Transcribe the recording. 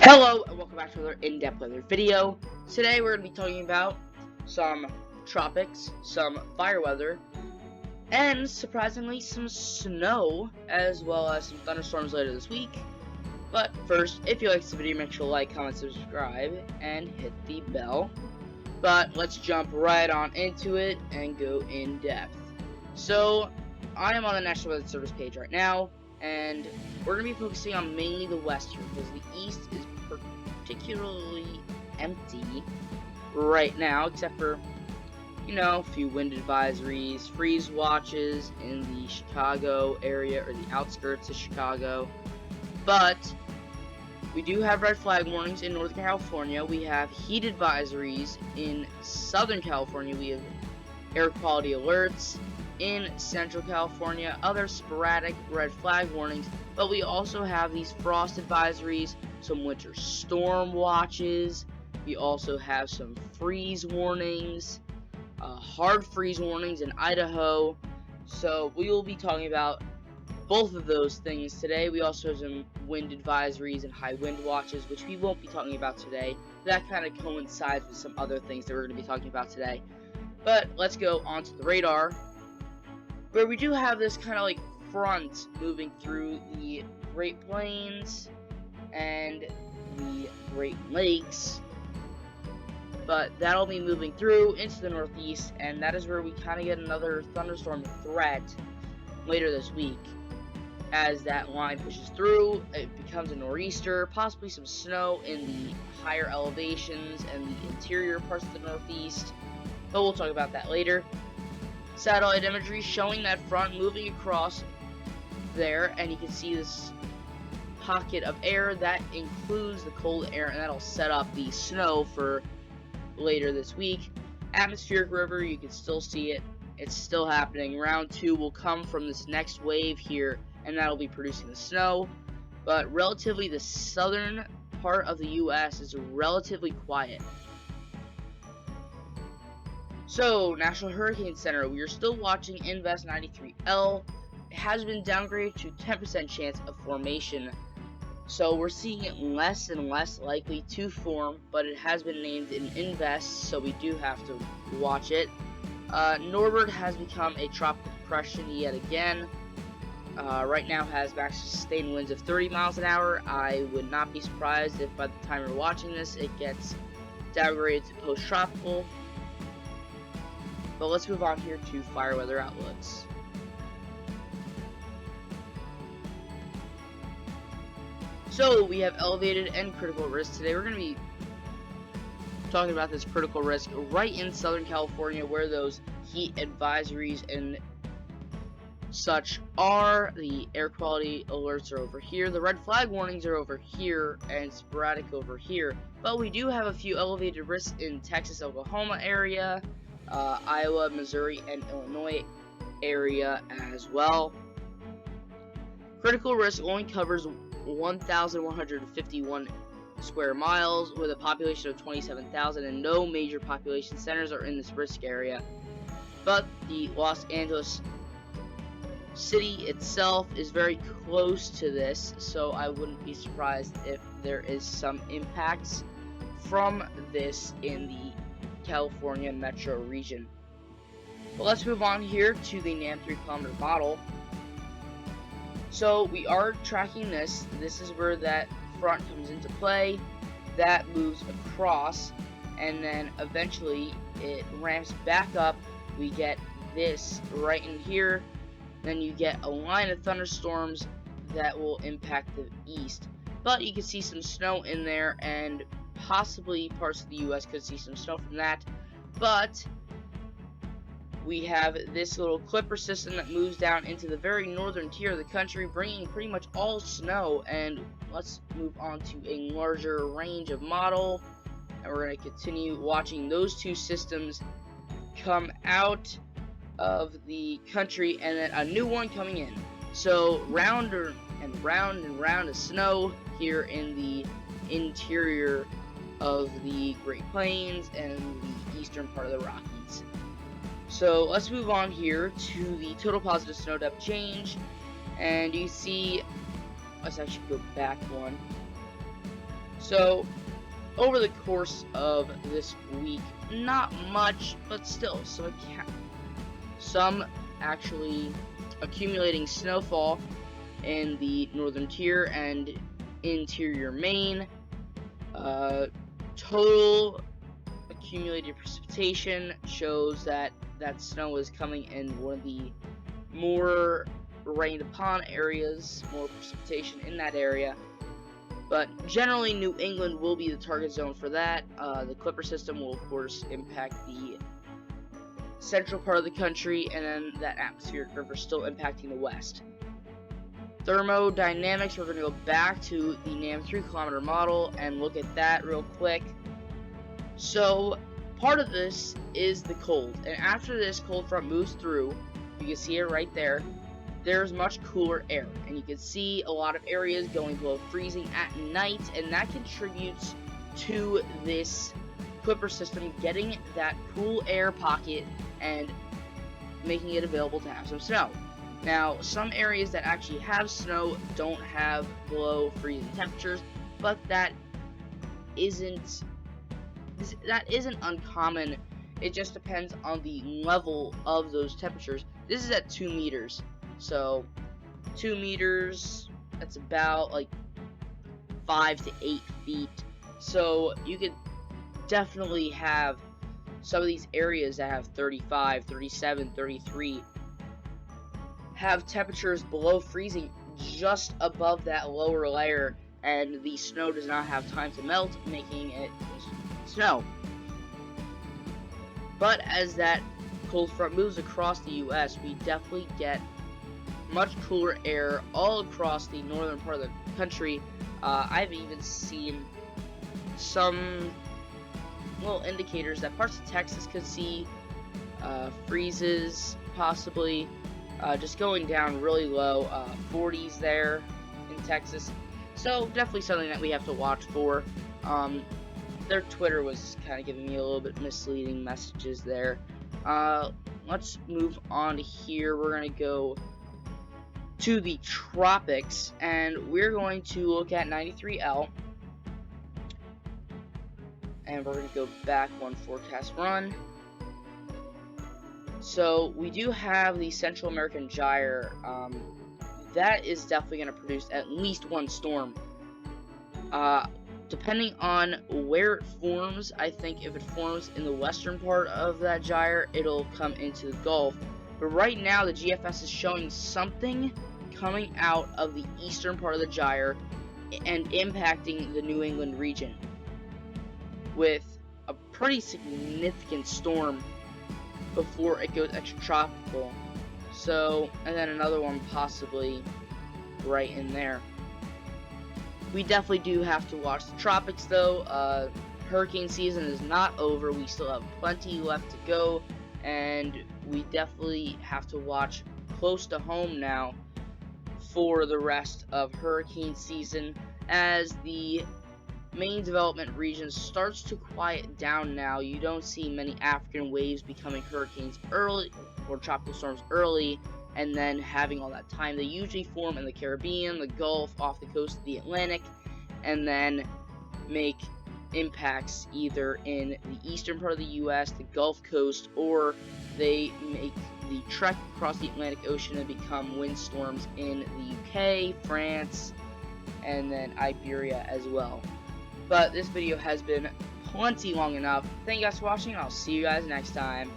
Hello and welcome back to another in-depth weather video. Today we're going to be talking about some tropics, some fire weather, and surprisingly some snow, as well as some thunderstorms later this week. But first, if you like this video, make sure to like, comment, subscribe, and hit the bell. But let's jump right on into it and go in depth. So, I am on the National Weather Service page right now, and we're going to be focusing on mainly the west here, because the east is particularly empty right now, except for, a few wind advisories, freeze watches in the Chicago area, or the outskirts of Chicago. But we do have red flag warnings in Northern California. We have heat advisories in Southern California. We have air quality alerts in Central California, other sporadic red flag warnings, but we also have these frost advisories, some winter storm watches. We also have some freeze warnings, hard freeze warnings in Idaho. So we will be talking about both of those things today. We also have some wind advisories and high wind watches, which we won't be talking about today. That kind of coincides with some other things that we're going to be talking about today. But let's go on to the radar, where we do have this kind of like front moving through the Great Plains and the Great Lakes, but that'll be moving through into the northeast, and that is where we kind of get another thunderstorm threat later this week. As that line pushes through, it becomes a nor'easter, possibly some snow in the higher elevations and the interior parts of the northeast, but we'll talk about that later. Satellite imagery showing that front moving across there, and you can see this pocket of air that includes the cold air, and that'll set up the snow for later this week. Atmospheric river, you can still see it, it's still happening. Round 2 will come from this next wave here, and that'll be producing the snow. But relatively, the southern part of the US is relatively quiet. So, National Hurricane Center, we are still watching Invest 93L. It has been downgraded to 10% chance of formation. So, we're seeing it less and less likely to form, but it has been named in Invest, so we do have to watch it. Norbert has become a tropical depression yet again. Right now has max sustained winds of 30 miles an hour. I would not be surprised if by the time you're watching this, it gets downgraded to post-tropical. But let's move on here to fire weather outlooks. So we have elevated and critical risk today. We're going to be talking about this critical risk right in Southern California, where those heat advisories and such are. The air quality alerts are over here. The red flag warnings are over here and sporadic over here. But we do have a few elevated risks in Texas, Oklahoma area, Iowa, Missouri, and Illinois area as well. Critical risk only covers 1,151 square miles with a population of 27,000, and no major population centers are in this risk area. But the Los Angeles city itself is very close to this, so I wouldn't be surprised if there is some impacts from this in the California metro region. But let's move on here to the NAM 3-kilometer model. So we are tracking this. This is where that front comes into play. That moves across, and then eventually it ramps back up. We get this right in here. Then you get a line of thunderstorms that will impact the east. But you can see some snow in there, and possibly parts of the US could see some snow from that. But we have this little clipper system that moves down into the very northern tier of the country, bringing pretty much all snow. And let's move on to a larger range of model, and we're going to continue watching those two systems come out of the country, and then a new one coming in. So round and round and round of snow here in the interior of the Great Plains and the eastern part of the Rockies. So let's move on here to the total positive snow depth change, and you see, let's actually go back one. So, over the course of this week, not much, but still, some actually accumulating snowfall in the northern tier and interior Maine. Total accumulated precipitation shows that snow is coming in one of the more rained upon areas, more precipitation in that area. But generally, New England will be the target zone for that. The Clipper system will, of course, impact the central part of the country, and then that atmospheric river still impacting the west. Thermodynamics, we're going to go back to the NAM 3-kilometer model and look at that real quick. So, part of this is the cold, and after this cold front moves through, you can see it right there, there's much cooler air, and you can see a lot of areas going below freezing at night, and that contributes to this Clipper system getting that cool air pocket and making it available to have some snow. Now, some areas that actually have snow don't have below freezing temperatures, but that isn't uncommon. It just depends on the level of those temperatures. This is at 2 meters. So, 2 meters, that's about like 5 to 8 feet. So, you could definitely have some of these areas that have 35, 37, 33 have temperatures below freezing just above that lower layer, and the snow does not have time to melt, making it snow. But as that cold front moves across the US, we definitely get much cooler air all across the northern part of the country. I've even seen some little indicators that parts of Texas could see freezes, possibly just going down really low, 40s there in Texas. So definitely something that we have to watch for. Their Twitter was kind of giving me a little bit misleading messages there. Let's move on here. We're going to go to the tropics, and we're going to look at 93L. And we're going to go back one forecast run. So we do have the Central American Gyre. That is definitely going to produce at least one storm. Depending on where it forms, I think if it forms in the western part of that gyre, it'll come into the Gulf. But right now, the GFS is showing something coming out of the eastern part of the gyre and impacting the New England region with a pretty significant storm before it goes extratropical. So, and then another one possibly right in there. We definitely do have to watch the tropics though. Hurricane season is not over. We still have plenty left to go, and we definitely have to watch close to home now for the rest of hurricane season as the main development region starts to quiet down now. You don't see many African waves becoming hurricanes early or tropical storms early and then having all that time. They usually form in the Caribbean, the Gulf, off the coast of the Atlantic, and then make impacts either in the eastern part of the US, the Gulf Coast, or they make the trek across the Atlantic Ocean and become windstorms in the UK, France, and then Iberia as well. But this video has been plenty long enough. Thank you guys for watching. I'll see you guys next time.